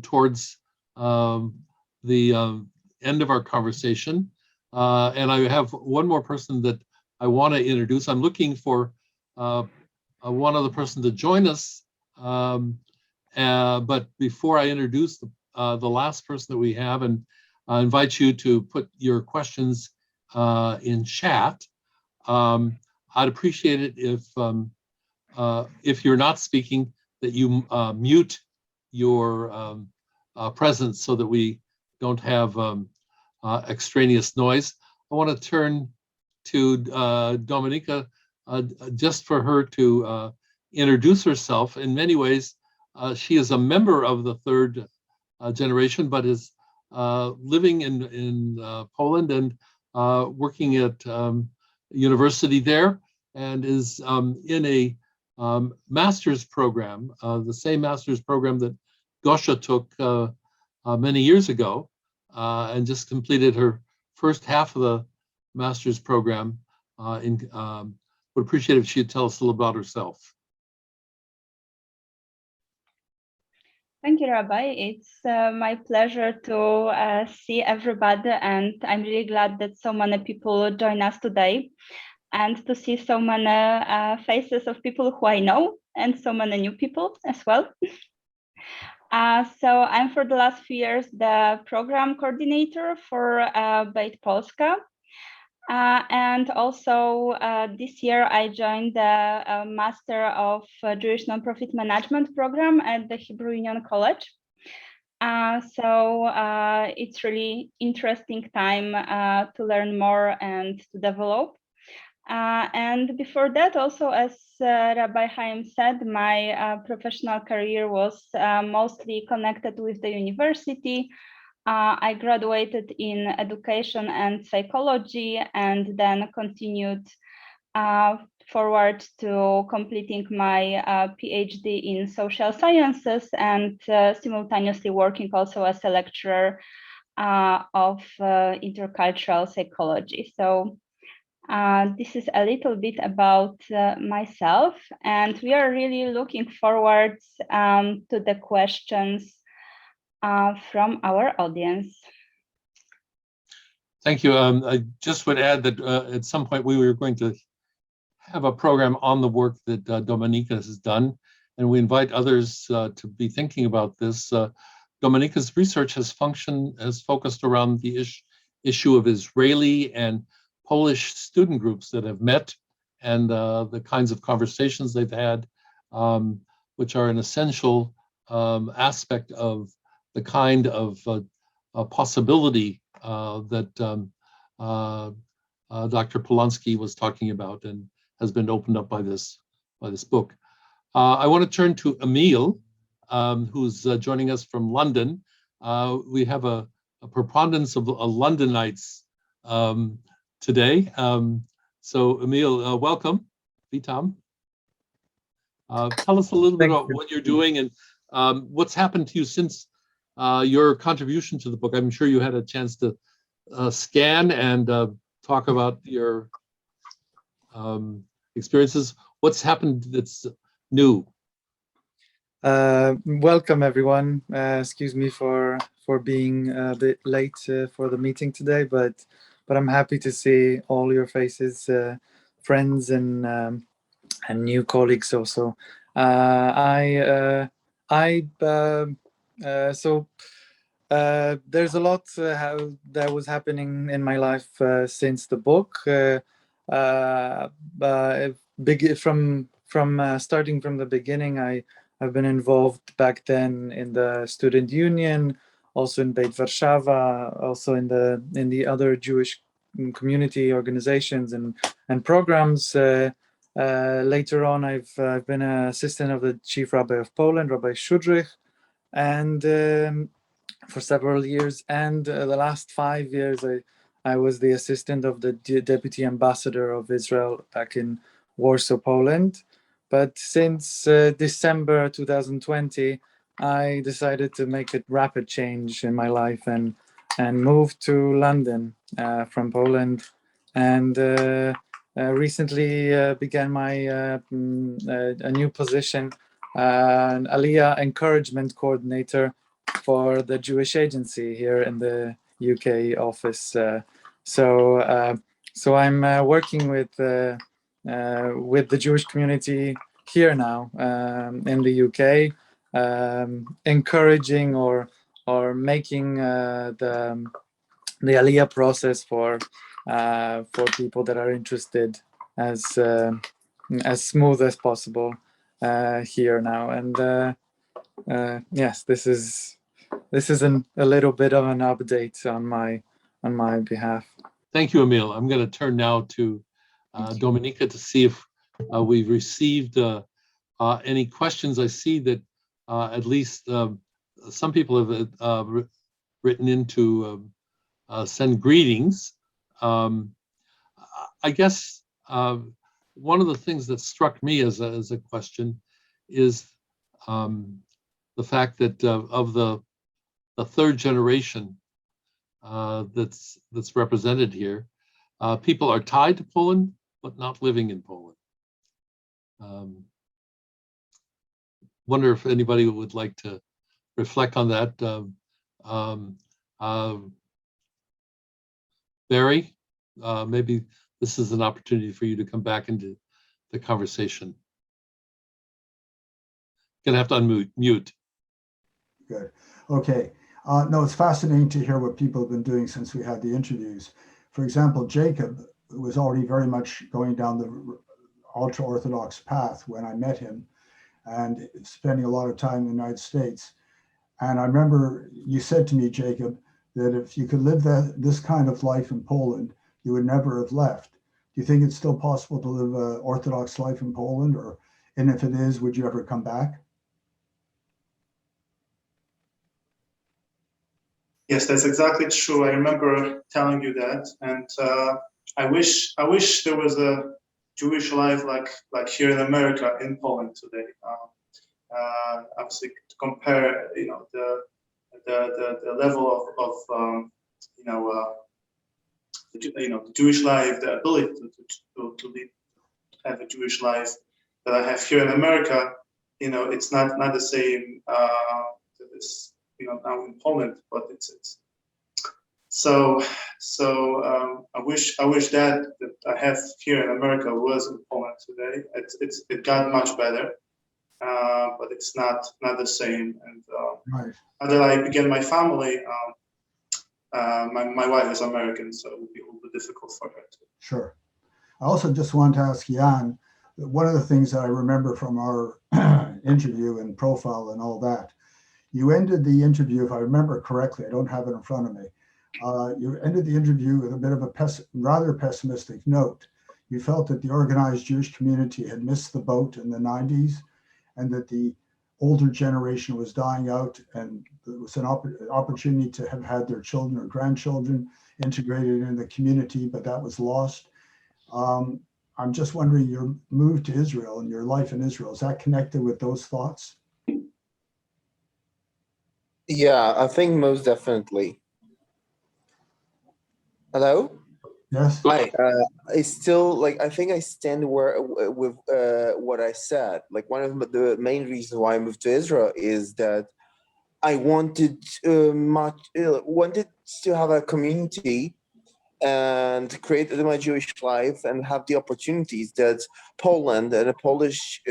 towards the end of our conversation. And I have one more person that I want to introduce. I'm looking for one other person to join us. But before I introduce the last person that we have, and I invite you to put your questions in chat, I'd appreciate it if you're not speaking, that you mute your presence so that we don't have extraneous noise. I want to turn to Dominika just for her to introduce herself. In many ways, she is a member of the third generation, but is living in Poland and working at university there, and is in a master's program, the same master's program that Gosha took many years ago, and just completed her first half of the master's program. Would appreciate if she'd tell us a little about herself. Thank you, Rabbi. It's my pleasure to see everybody, and I'm really glad that so many people join us today, and to see so many faces of people who I know, and so many new people as well. So I'm for the last few years the program coordinator for Beit Polska. And also this year I joined the Master of Jewish Nonprofit Management program at the Hebrew Union College. So it's really interesting time to learn more and to develop. And before that, also, as Rabbi Chaim said, my professional career was mostly connected with the university. I graduated in education and psychology, and then continued forward to completing my PhD in social sciences, and simultaneously working also as a lecturer of intercultural psychology. So this is a little bit about myself, and we are really looking forward to the questions from our audience. Thank you. I just would add that at some point we were going to have a program on the work that Dominika has done, and we invite others to be thinking about this. Dominika's research has focused around the issue of Israeli and Polish student groups that have met, and the kinds of conversations they've had, which are an essential aspect of the kind of possibility that Dr. Polanski was talking about and has been opened up by this book. I want to turn to Emil, who's joining us from London. We have a preponderance of Londonites today. So Emil, welcome. Vitam. Tell us a little bit about what you're doing and what's happened to you since your contribution to the book. I'm sure you had a chance to scan and talk about your experiences. What's happened that's new? Welcome everyone. Excuse me for being a bit late for the meeting today, but I'm happy to see all your faces, friends and new colleagues also. There's a lot that was happening in my life since the book. Starting from the beginning, I've been involved back then in the student union, also in Beit Warszawa, also in the other Jewish community organizations and programs. Later on, I've been an assistant of the Chief Rabbi of Poland, Rabbi Shudrich, and for several years. And the last 5 years, I was the assistant of the Deputy Ambassador of Israel back in Warsaw, Poland. But since December 2020, I decided to make a rapid change in my life and moved to London from Poland, and recently began my a new position, an Aliyah encouragement coordinator for the Jewish Agency here in the UK office. So I'm working with the Jewish community here now in the UK, encouraging or making the Aliyah process for people that are interested as smooth as possible here now. And yes, this is a little bit of an update on my behalf. Thank you, Emil. I'm going to turn now to Dominika to see if we've received any questions. I see that at least some people have written in to send greetings. I guess one of the things that struck me as a question is the fact that of the third generation that's represented here, people are tied to Poland but not living in Poland. Wonder if anybody would like to reflect on that. Barry, maybe this is an opportunity for you to come back into the conversation. Gonna have to unmute. Good. Okay. No, it's fascinating to hear what people have been doing since we had the interviews. For example, Jacob was already very much going down the ultra-Orthodox path when I met him and spending a lot of time in the United States. And I remember you said to me, Jacob, that if you could live this kind of life in Poland, you would never have left. Do you think it's still possible to live an Orthodox life in Poland? And if it is, would you ever come back? Yes, that's exactly true. I remember telling you that, and I wish there was a Jewish life like here in America, in Poland today. Obviously, to compare, the level of the Jewish life, the ability to live, have a Jewish life that I have here in America, it's not the same now in Poland, but it's so I wish that I have here in America was in Poland today. It got much better, but it's not the same. And Right. now that I began my family, My wife is American, so it would be a little bit difficult for her to. Sure. I also just wanted to ask Jan, one of the things that I remember from our interview and profile and all that, you ended the interview, if I remember correctly, I don't have it in front of me, you ended the interview with a bit of a rather pessimistic note. You felt that the organized Jewish community had missed the boat in the 90s and that the older generation was dying out, and there was an opportunity to have had their children or grandchildren integrated in the community, but that was lost. I'm just wondering, your move to Israel and your life in Israel, is that connected with those thoughts? Yeah, I think most definitely. Hello? Yes. Hi. I still I think I stand with what I said. Like, one of the main reasons why I moved to Israel is that I wanted wanted to have a community and create my Jewish life and have the opportunities that Poland and a Polish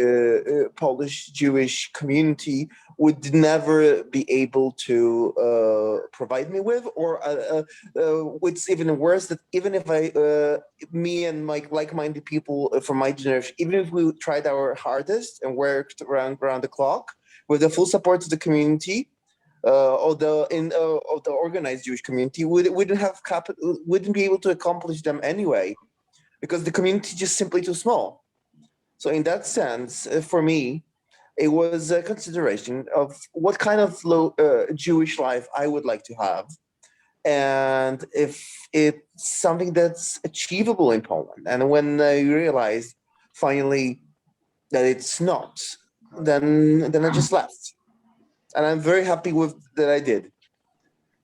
Jewish community would never be able to provide me with, or what's even worse, that even if me and my like-minded people from my generation, even if we tried our hardest and worked around the clock with the full support of the community, of the organized Jewish community, wouldn't be able to accomplish them anyway, because the community is just simply too small. So in that sense, for me, it was a consideration of what kind of Jewish life I would like to have, and if it's something that's achievable in Poland. And when I realized finally that it's not, then I just left. And I'm very happy with that I did.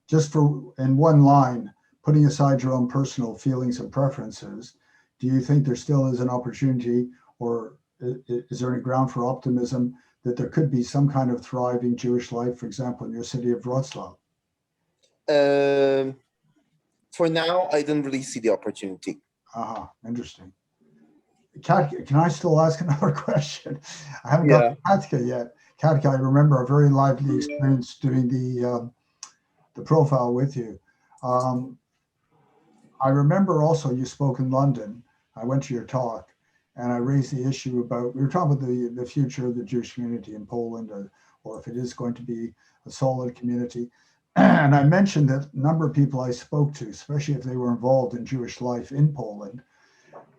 Just in one line, putting aside your own personal feelings and preferences, do you think there still is an opportunity, or is there any ground for optimism that there could be some kind of thriving Jewish life, for example, in your city of Wrocław? For now, I don't really see the opportunity. Interesting. Katka, can I still ask another question? I haven't got to Katka yet. Katka, I remember a very lively experience doing the profile with you. I remember also you spoke in London. I went to your talk and I raised the issue about, we were talking about the future of the Jewish community in Poland, or if it is going to be a solid community. And I mentioned that a number of people I spoke to, especially if they were involved in Jewish life in Poland,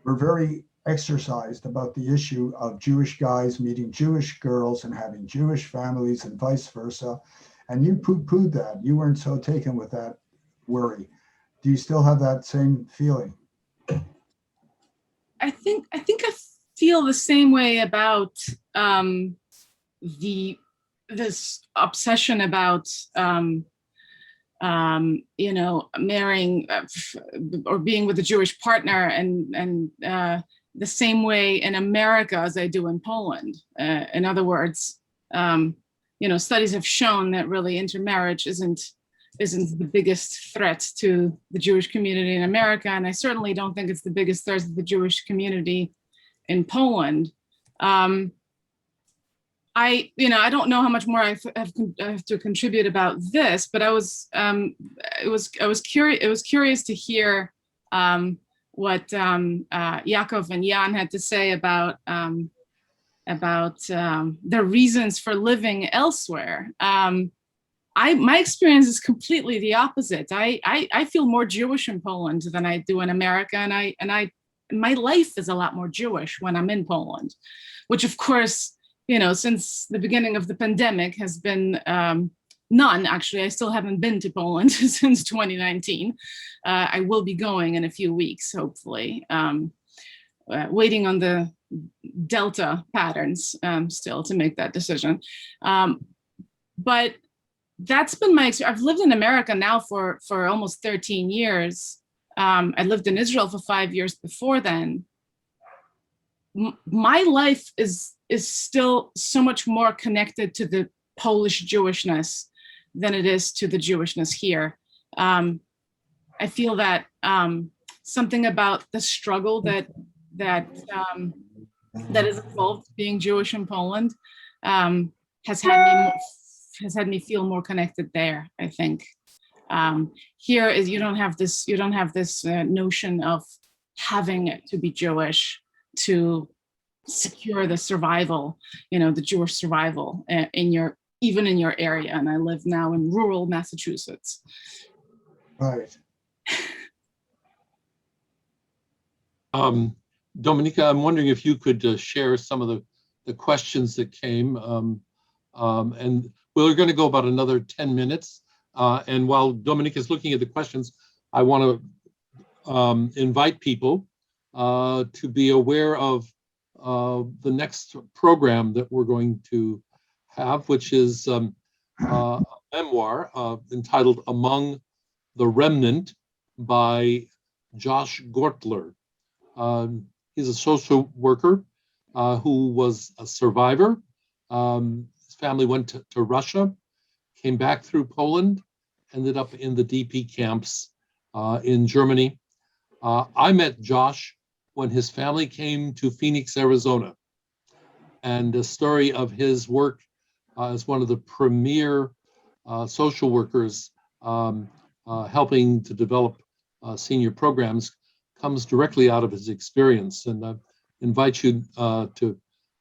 were very exercised about the issue of Jewish guys meeting Jewish girls and having Jewish families and vice versa. And you poo-pooed that. You weren't so taken with that worry. Do you still have that same feeling? I think I feel the same way about this obsession about marrying or being with a Jewish partner, and the same way in America as I do in Poland. In other words, studies have shown that really intermarriage isn't the biggest threat to the Jewish community in America, and I certainly don't think it's the biggest threat to the Jewish community in Poland. I don't know how much more I have to contribute about this, but I was curious to hear what Yaakov and Jan had to say about their reasons for living elsewhere. My experience is completely the opposite. I feel more Jewish in Poland than I do in America, and my life is a lot more Jewish when I'm in Poland, which of course, since the beginning of the pandemic has been none. Actually, I still haven't been to Poland since 2019. I will be going in a few weeks, hopefully. Waiting on the Delta patterns still to make that decision. But that's been my experience. I've lived in America now for almost 13 years. I lived in Israel for 5 years before then. My life is still so much more connected to the Polish Jewishness than it is to the Jewishness here. I feel that something about the struggle that is involved being Jewish in Poland has had me feel more connected there, I think. Here is you don't have this notion of having to be Jewish to secure the survival, the Jewish survival even in your area. And I live now in rural Massachusetts. Right. Dominika, I'm wondering if you could share some of the questions that came. And we're going to go about another 10 minutes. And while Dominika is looking at the questions, I want to invite people to be aware of the next program that we're going to have, which is a memoir entitled Among the Remnant by Josh Gortler. He's a social worker who was a survivor. His family went to Russia, came back through Poland, ended up in the DP camps in Germany. I met Josh when his family came to Phoenix, Arizona. And the story of his work as one of the premier social workers helping to develop senior programs comes directly out of his experience. And I invite you to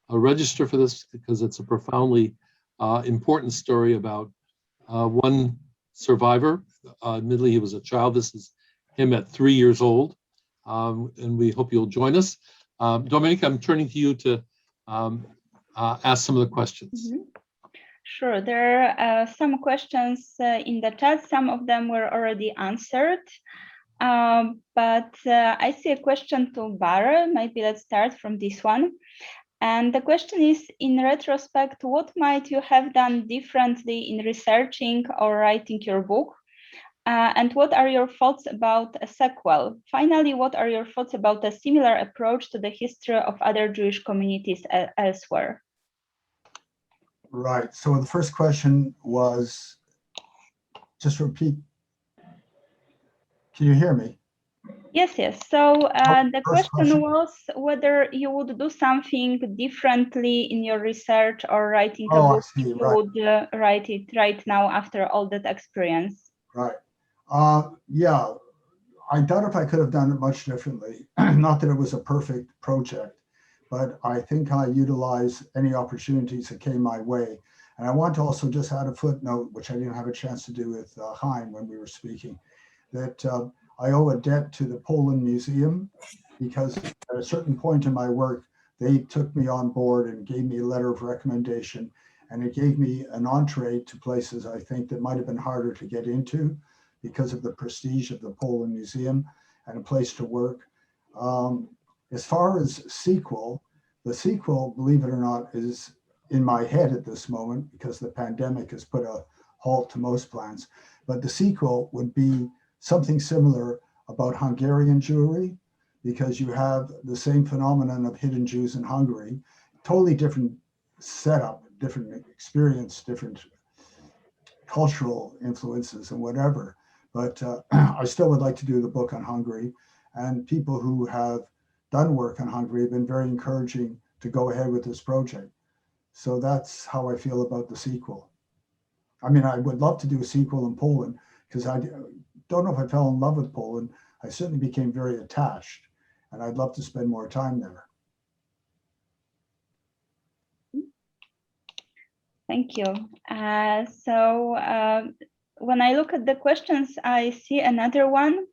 register for this because it's a profoundly important story about one survivor. Admittedly, he was a child. This is him at 3 years old. And we hope you'll join us. Dominika, I'm turning to you to ask some of the questions. Mm-hmm. Sure, there are some questions in the chat. Some of them were already answered. But I see a question to Barry. Maybe let's start from this one. And the question is, in retrospect, what might you have done differently in researching or writing your book? And what are your thoughts about a sequel? Finally, what are your thoughts about a similar approach to the history of other Jewish communities elsewhere? Right. So the first question was, just repeat. Can you hear me? Yes, yes. So the question was whether you would do something differently in your research or writing a book. I see. You Right. would write it right now after all that experience. Right. Yeah, I doubt if I could have done it much differently. Not that it was a perfect project, but I think I utilized any opportunities that came my way. And I want to also just add a footnote, which I didn't have a chance to do with Chaim when we were speaking, that I owe a debt to the POLIN Museum because at a certain point in my work, they took me on board and gave me a letter of recommendation, and it gave me an entree to places I think that might have been harder to get into because of the prestige of the POLIN Museum and a place to work. As far as the sequel, believe it or not, is in my head at this moment because the pandemic has put a halt to most plans. But the sequel would be something similar about Hungarian Jewry, because you have the same phenomenon of hidden Jews in Hungary, totally different setup, different experience, different cultural influences and whatever. But I still would like to do the book on Hungary, and people who have done work on Hungary have been very encouraging to go ahead with this project. So that's how I feel about the sequel. I mean, I would love to do a sequel in Poland because I don't know if I fell in love with Poland. I certainly became very attached, and I'd love to spend more time there. Thank you. When I look at the questions, I see another one,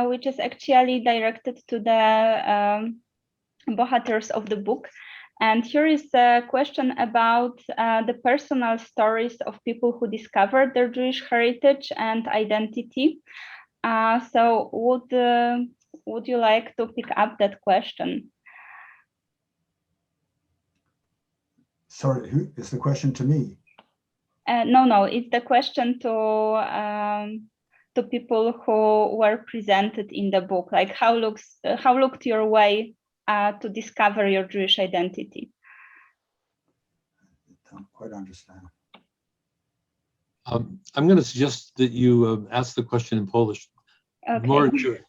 which is actually directed to the bohaters of the book. And here is a question about the personal stories of people who discovered their Jewish heritage and identity. So would you like to pick up that question? Sorry, who is the question to me? No, it's the question to people who were presented in the book. Like how looked your way to discover your Jewish identity? I don't quite understand. I'm going to suggest that you ask the question in Polish. Okay. More intuitive.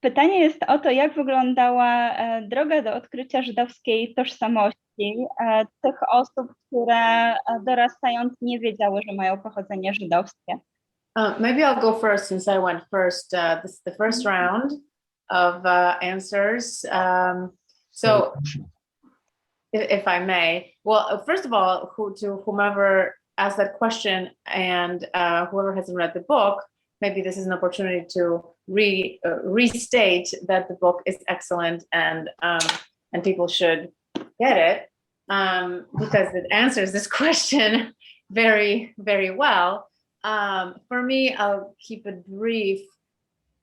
Pytanie jest o to, jak wyglądała droga do odkrycia żydowskiej tożsamości. Polski, tych osób, które dorastając nie wiedziały, że mają pochodzenie żydowskie? Maybe I'll go first since I went first. This is the first round of answers. So if I may, well, first of all, to whomever asked that question and whoever hasn't read the book, maybe this is an opportunity to restate that the book is excellent and people should get it because it answers this question very, very well. For me, I'll keep it brief.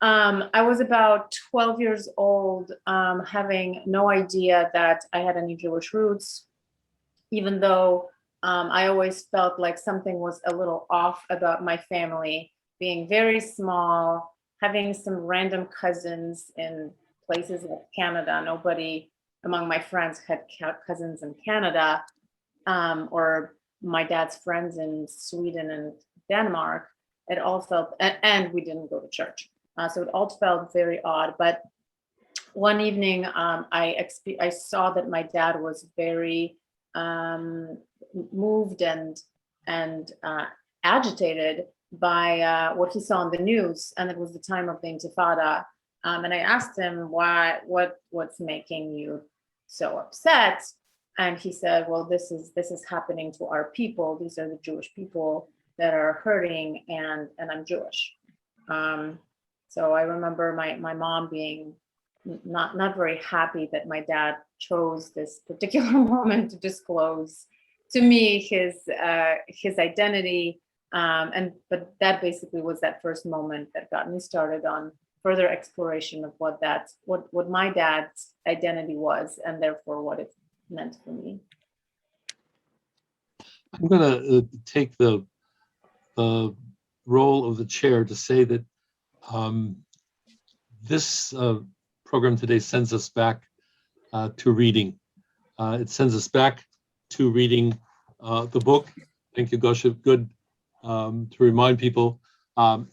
I was about 12 years old, having no idea that I had any Jewish roots, even though I always felt like something was a little off about my family, being very small, having some random cousins in places like Canada. Nobody among my friends had cousins in Canada, or my dad's friends in Sweden and Denmark. It all felt, and we didn't go to church. So it all felt very odd. But one evening, I saw that my dad was very moved and agitated by what he saw on the news, and it was the time of the Intifada. And I asked him, what's making you so upset? And he said, well, this is happening to our people. These are the Jewish people that are hurting, and I'm Jewish. So I remember my mom being not very happy that my dad chose this particular moment to disclose to me his identity. But that basically was that first moment that got me started on further exploration of what my dad's identity was, and therefore what it meant for me. I'm going to take the role of the chair to say that this program today sends us back to reading. It sends us back to reading the book. Thank you, Gosha. Good to remind people.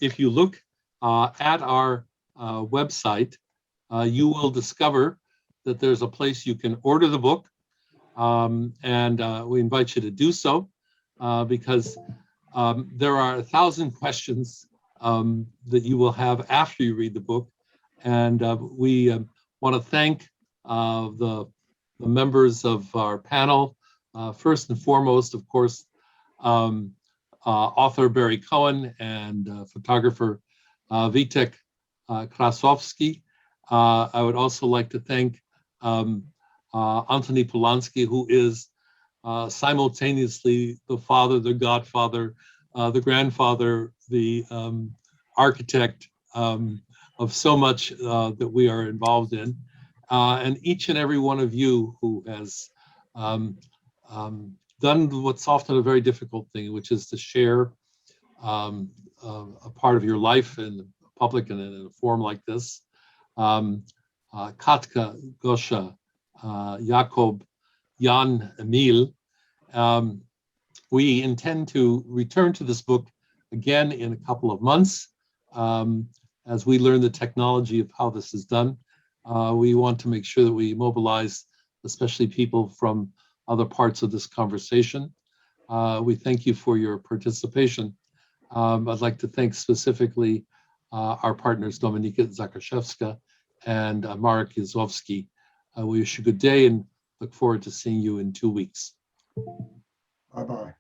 If you look at our website, you will discover that there's a place you can order the book. And we invite you to do so because there are 1,000 questions that you will have after you read the book. And we want to thank the members of our panel. First and foremost, of course, author Barry Cohen and photographer Witold Krassowski. I would also like to thank Antony Polonsky, who is simultaneously the father, the godfather, the grandfather, the architect of so much that we are involved in. And each and every one of you who has done what's often a very difficult thing, which is to share a part of your life in public and in a forum like this. Katka, Gosha, Jakob, Jan, Emil. We intend to return to this book again in a couple of months as we learn the technology of how this is done. We want to make sure that we mobilize, especially people from other parts of this conversation. We thank you for your participation. I'd like to thank specifically our partners, Dominika Zakaszewska and Marek Jazowski. We wish you a good day and look forward to seeing you in 2 weeks. Bye-bye.